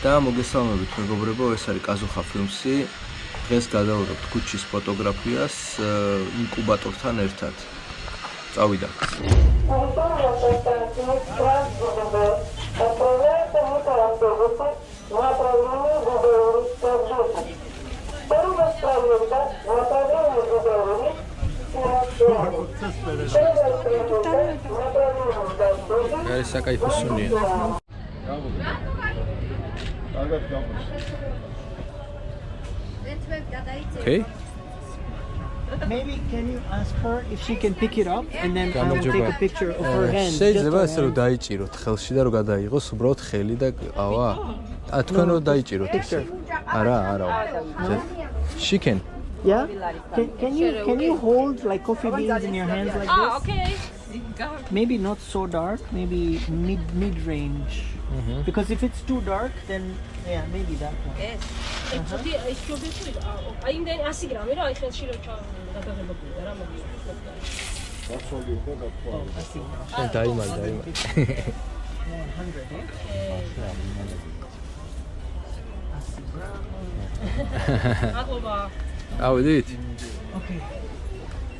და მოგესალმებით მეგობრებო, ეს არის კაზუხა ფილმსი. დღეს გადავიღებთ ქუჩის ფოტოგრაფიას ინკუბატორთან ერთად. წავიდა. არის საკაიფო სუნია. Okay. Maybe can you ask her if she can pick it up and then I will take a picture of her hand. შეიძლება ასე რომ დაიჭიროთ ხელში და რომ გადაიღოს უბრალოდ ხელი და ყავა. თქვენ რომ დაიჭიროთ ესე. არა. She can. Yeah? Can you hold like coffee beans in your hands like this? Okay. Maybe not so dark, maybe mid range. Because if it's too dark then yeah, maybe that one. Yes. I mean, then 100 grams, right? I feel like დაიმალ. 100, ავიდით? Okay.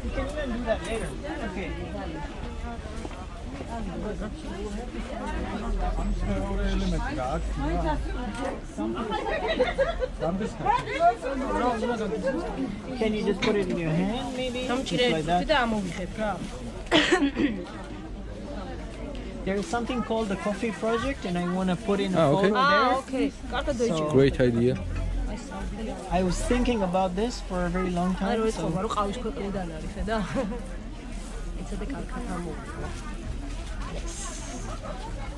You can even do that later. Okay. Can you just put it in your hand maybe? Just like that. There is something called the Coffee Project and I want to put in a photo there. okay. Great idea. I was thinking about this for a very long time. So.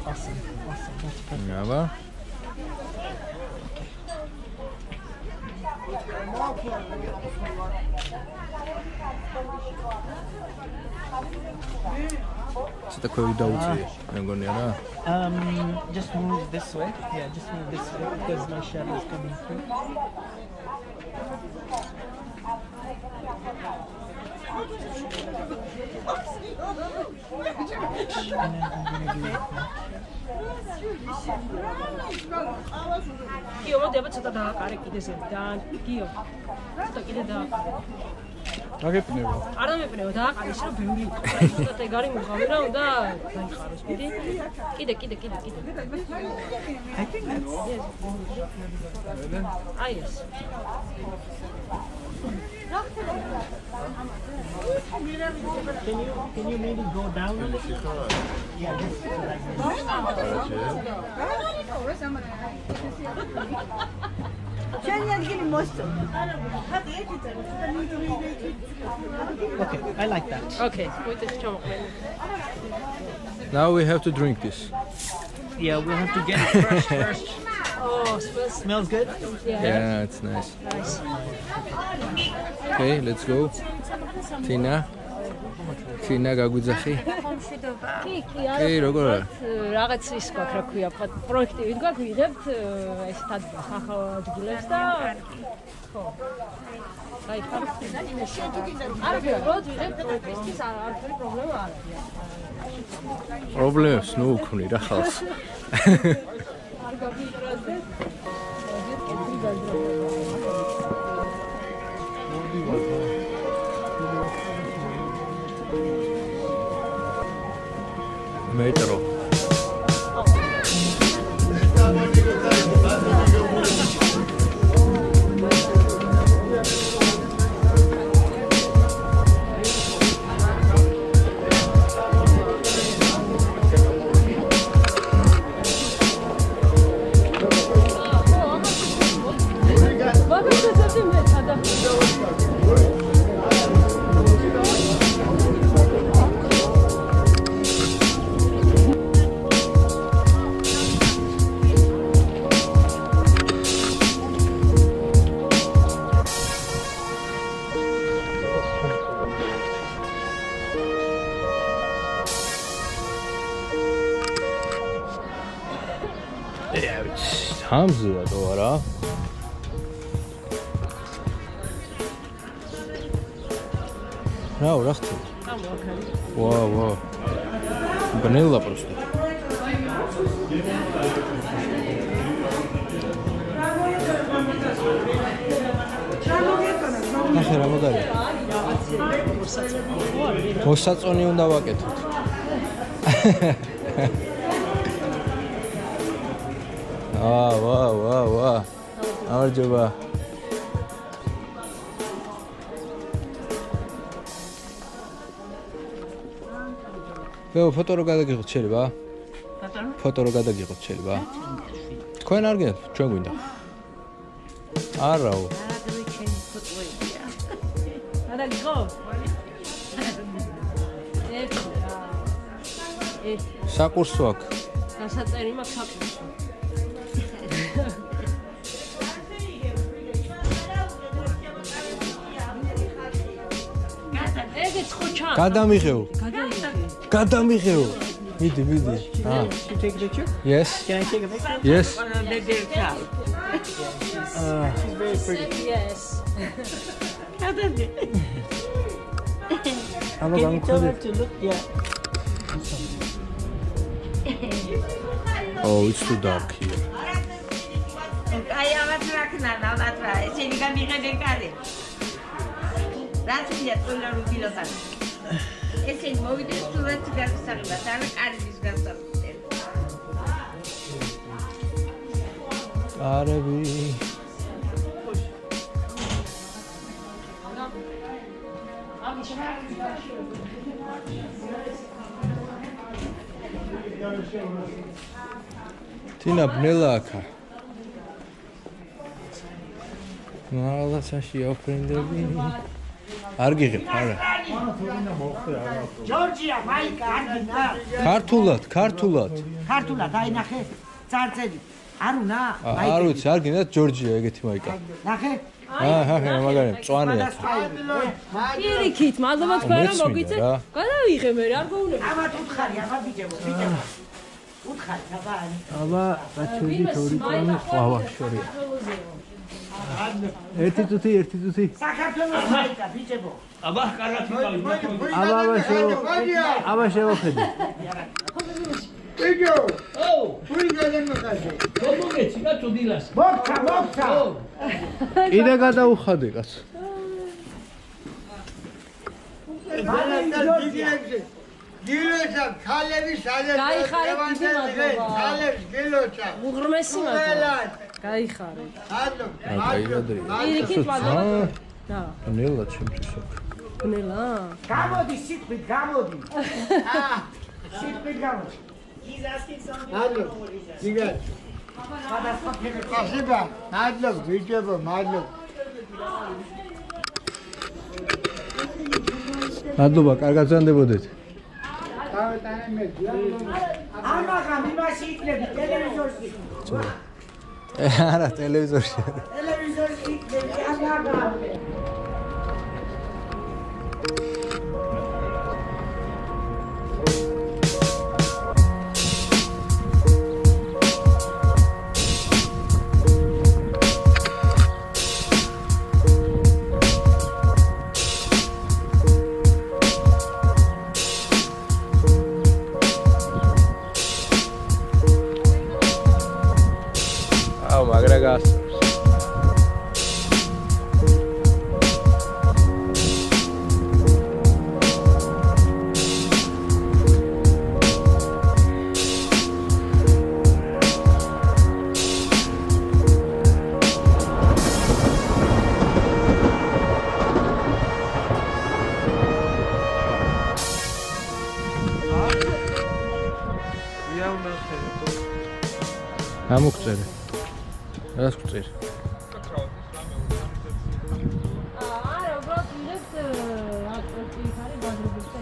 Awesome. That's perfect. Never. Ცოტა ქვევი დაუწია, მეგონია რა. Just move this way. Yeah, just move this way because my shadow is coming through. And then I'm gonna do it. Gio, what deve stata da fare chi desenta? Gio. Sto chi da. აგეპნევა. არა მეპნევა და არის რა ბევრი. ცოტა ეგარი მოგავირა და დაიხაროს კიდე. კიდე. I think that's yes. Can you maybe go down a little? Yeah, just like Okay, I like that. Okay, wait a minute. Now we have to drink this. Yeah, we'll have to get it fresh first. Oh, Smells good? Yeah, it's nice. Okay, let's go. Tina გაგვიძახი? კი, კი, როგორ არა? რაღაც ის გვაქვს, რა ქვია, პროექტივით გვაქვს, ვიღებთ ეს ახალ ადგილებს და ხო. აი, არა, როდ ვიღებთ პროექტის არაფერი პრობლემა არ არის. პრობლემებს ნუ უქმნი რა ხალხს. არ გაგვიტრაზე. Metro. Hamza da var ha. Bravo, rastı. Wow. Банила просто. ახლა რა მოდარი? მოსაწონი უნდა ვაკეთოთ. ვა. გამარჯობა. ფოტო რო გადაგიღოთ შეიძლება? ფოტო რო გადაგიღოთ შეიძლება? თქვენ არ გინდათ? ჩვენ გვინდა. არაო. საკურსო აქვს. დასაწერი მაქვს საკურსო. გადამიღეო. გადამიღეო. მიდი. You take a picture? Yes. Can I take a picture? Yes. She's very pretty. Yes. Აბა Can you tell გამხდები. her to look? Yeah. Oh, it's too dark here. აი ამათ რაკნა ნავრა ესენი გამიღებენ კარი რაც ვიდა ტოლარუ პილოტად ესენი მოვიდეს სურათი გასაღებად არა კარის გასაღებად არები თინა ბნელა აქა მაღლაცაში ოფრენდები არ გიღებ არა ჯორჯია მაიკა არგინა ქართულად ქართულად აინახე წარწელი არ უნდა არ ვიცი არ გინდა ჯორჯია ეგეთი მაიკა ნახე აჰა მაგარი მწვანეა პირიქით მადლობა თქვენ რომ მოგვიწე გადავიღე მე არ გოუნები ამათ უთხარი აბა ბიჭებო უთხარი აბა აბა გაჩვენით ორი წამი ყავა შორია ერთი წუთი საქართველოს მაიკა ბიჭებო აბა კარგად ვიყავი აბა შევხედე ბიჭო ო ვინ გადამოხაზე მოგეცი და თუდილას მოხდა კიდე გადაუხადე კაცო გილოცა ხალები სადაც გაიხარეთ დიდი მადლობა ხალებს გილოცა უღრმესი მადლობა გაიხარეთ პირიქით მადლობა და ნელა ჩემთვის ნელა გამოდი სიტყვით გამოდი სიტყვით გამოდი მადლობ გიგად спасибо მადლობ ბიჭებო მადლობ მადლობა კარგად ზანდებოდეთ ამაღამ იმაში იკლები ტელევიზორში არა ტელევიზორში ტელევიზორში იკლები ამაღამ Magragas. Amuktere. Раз κουτσեր. არა, უბრალოდ მინდეთ რა პროექტი ხარი ბაზრობის და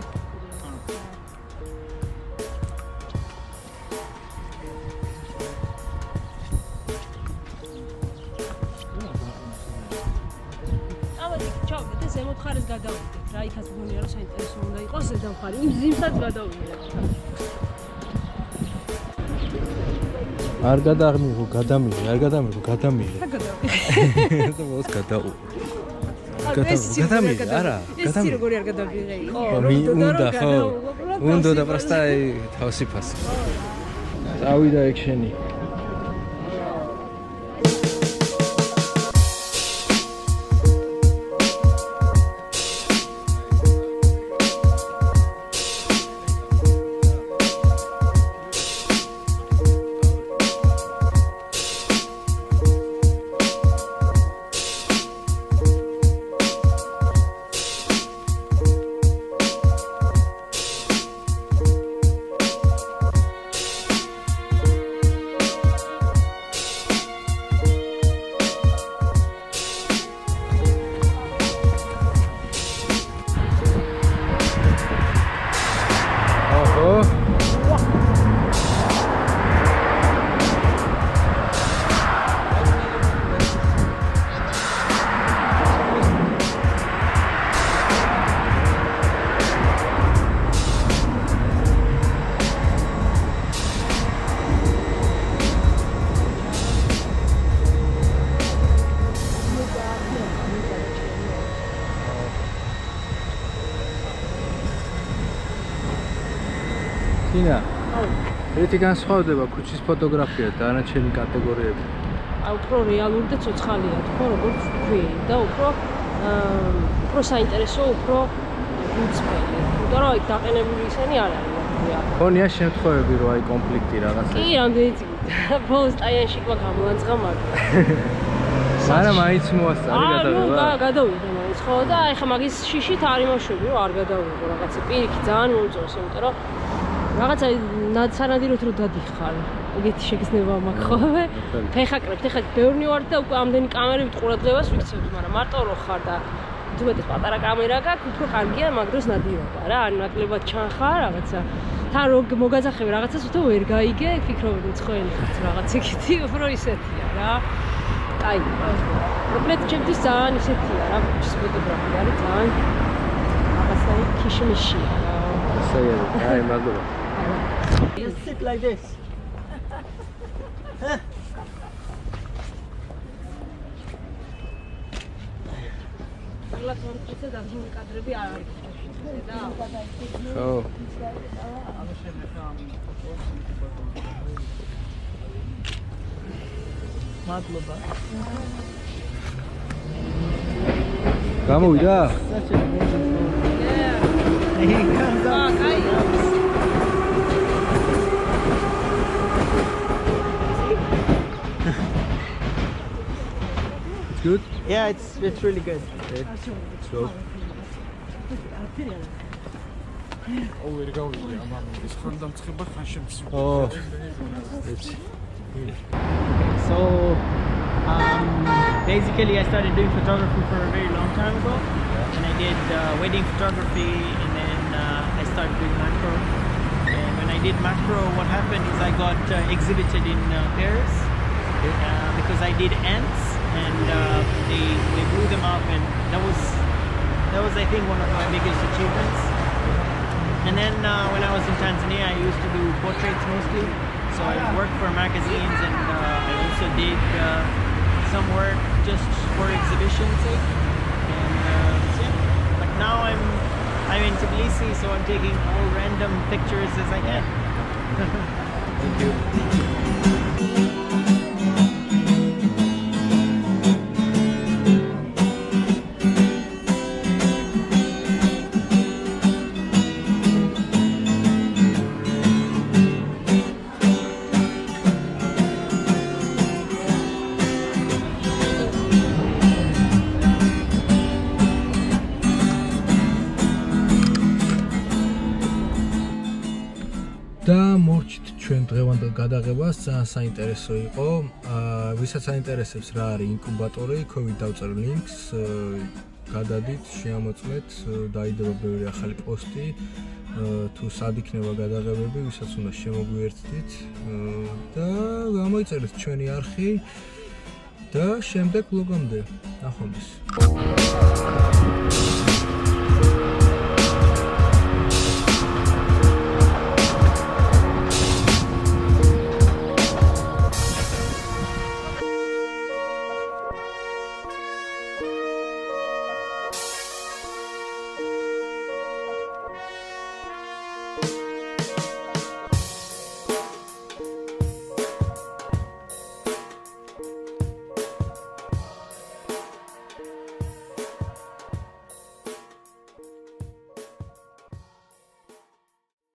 ეს ზემოთ ხარეს გადავიდეთ. რა იქაც მგონია რომ საინტერესო უნდა იყოს ზედა მხარი. იმ ზიმსაც გადავიდეთ. არ გადამიღო, გადამიღე. რა გადავიდეთ? და მოს გადაუ. გადამიღე, არა, ეს როგორი არ გადავიღე? უნდა ხო? უნდა და просто თავისი ფასი. წავიდა ექშენი. Tina. ერთი განსხვავდება ქუჩის ფოტოგრაფია და დანარჩენი კატეგორიები. უფრო რეალური და ცოცხალია, თქო, როგორც თქვი და უფრო საინტერესო, უფრო უცბელი. იმიტომ რომ აი დაყენებული ისინი არ არის. ქონია შემთხვევები, რომ აი კონფლიქტი რაღაცა. კი, რამდენი წელი. ბოლოს ტაიანში ყვა გამოანძღა მაგრამ. მაგრამ მაინც მოასწარი გადავიდა. გადავიდა მაინც ხო და აი ხა მაგის შიშით არ იმაშვები რომ არ გადავიღო რაღაცა პირიქით ძალიან მომწონს იმიტომ რომ რაღაცა სანადიროთ რომ დადიხარ ეგეთი შეგრძნება მაქვს ხოლმე ფეხაკრებთ ეხლა ბევრნი ვარ და უკვე ამდენი კამერებით ყურადღებას ვიქცევთ მაგრამ მარტო რო ხარ და თუმცა პატარა კამერა გაქვს უფრო კარგია მაგ დროს ნადირობა რა ან ნაკლებად ჩანხარ რაღაცა თან რო მოგაძახები რაღაცას უთო ვერ გაიგე ფიქრობდი მცხოელი ხარ რაღაც ეგეთი უფრო ისეთია რა აი პრობლემა ჩემთვის ძალიან ისეთია რა ქუჩის ფოტოგრაფია არის ძალიან რაღაცა ქიშმიშია რა ასე აი მადლობა Just sit like this. კადრები არ არის და ხო მადლობა. გამოვიდა? Such an amazing photo. Yeah. He comes up. It's good? Yeah, it's really good. Let's go. Oh. Let's So basically I started doing photography for a very long time ago and I did wedding photography and then I started doing macro and when I did macro what happened is I got exhibited in Paris because I did ants and they blew them up and that was I think one of my biggest achievements. And then when I was in Tanzania I used to do portraits mostly. So I worked for magazines and I also did some work just for exhibition's sake. And so yeah. But now I'm in Tbilisi, so I'm taking all random pictures as I can. Thank you. და მორჩით ჩვენ დღევანდელ გადაღებას ძალიან საინტერესო იყო. ვისაც აინტერესებს რა არის ინკუბატორი, COVID დავწერე links, გადადით, შეამოწმეთ, დაიდება ბევრი ახალი პოსტი. თუ სად იქნება გადაღებები, ვისაც უნდა შემოგვიერთდით და გამოიწერეთ ჩვენი არხი და შემდეგ ვლოგამდე. ნახვამდის.